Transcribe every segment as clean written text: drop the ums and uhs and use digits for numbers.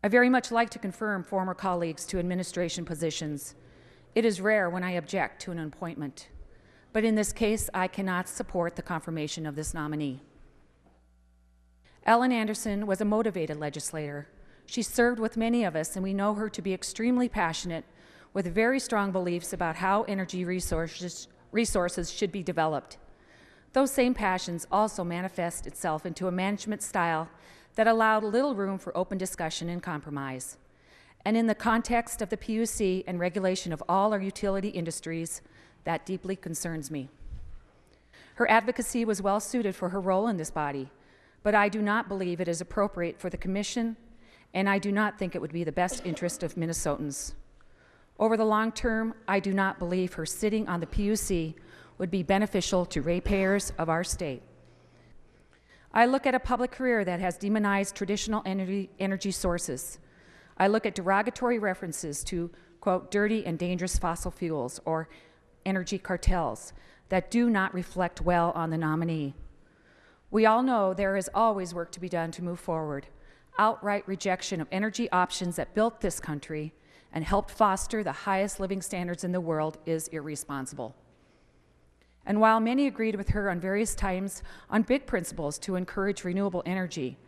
I very much like to confirm former colleagues to administration positions. It is rare when I object to an appointment, but in this case, I cannot support the confirmation of this nominee. Ellen Anderson was a motivated legislator. She served with many of us, and we know her to be extremely passionate, with very strong beliefs about how energy resources should be developed. Those same passions also manifest itself into a management style that allowed little room for open discussion and compromise. And in the context of the PUC and regulation of all our utility industries, that deeply concerns me. Her advocacy was well suited for her role in this body, but I do not believe it is appropriate for the Commission, and I do not think it would be the best interest of Minnesotans. Over the long term, I do not believe her sitting on the PUC would be beneficial to ratepayers of our state. I look at a public career that has demonized traditional energy sources. I look at derogatory references to, quote, dirty and dangerous fossil fuels or energy cartels that do not reflect well on the nominee. We all know there is always work to be done to move forward. Outright rejection of energy options that built this country and helped foster the highest living standards in the world is irresponsible. And while many agreed with her on various times on big principles to encourage renewable energy,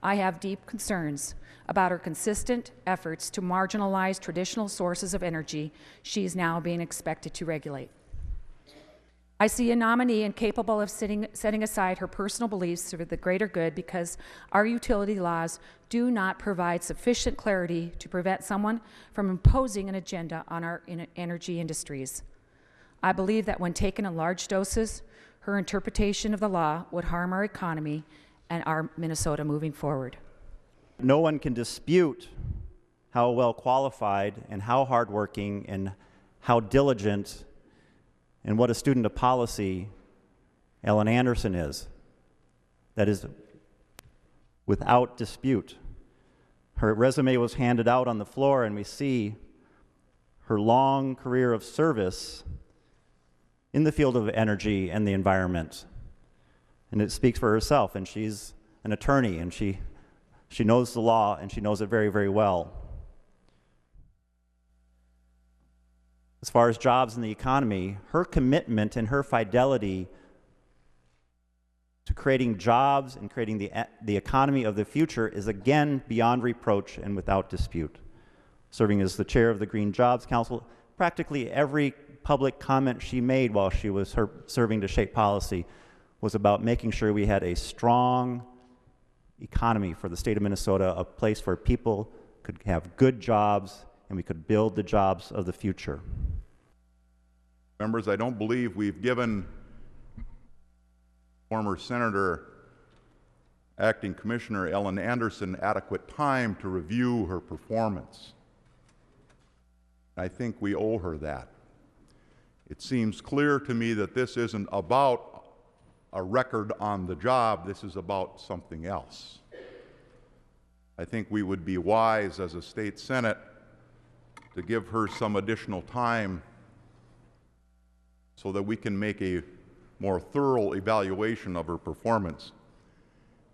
I have deep concerns about her consistent efforts to marginalize traditional sources of energy she is now being expected to regulate. I see a nominee incapable of setting aside her personal beliefs for the greater good because our utility laws do not provide sufficient clarity to prevent someone from imposing an agenda on our energy industries. I believe that when taken in large doses, her interpretation of the law would harm our economy and our Minnesota moving forward. No one can dispute how well qualified and how hardworking and how diligent and what a student of policy Ellen Anderson is. That is without dispute. Her resume was handed out on the floor, and we see her long career of service in the field of energy and the environment. And it speaks for herself, and she's an attorney, and she knows the law, and she knows it very, very well. As far as jobs in the economy, her commitment and her fidelity to creating jobs and creating the economy of the future is again beyond reproach and without dispute. Serving as the chair of the Green Jobs Council, practically every public comment she made while she was serving to shape policy was about making sure we had a strong economy for the state of Minnesota, a place where people could have good jobs and we could build the jobs of the future. Members, I don't believe we've given former Senator, Acting Commissioner Ellen Anderson adequate time to review her performance. I think we owe her that. It seems clear to me that this isn't about a record on the job, this is about something else. I think we would be wise as a state Senate to give her some additional time so that we can make a more thorough evaluation of her performance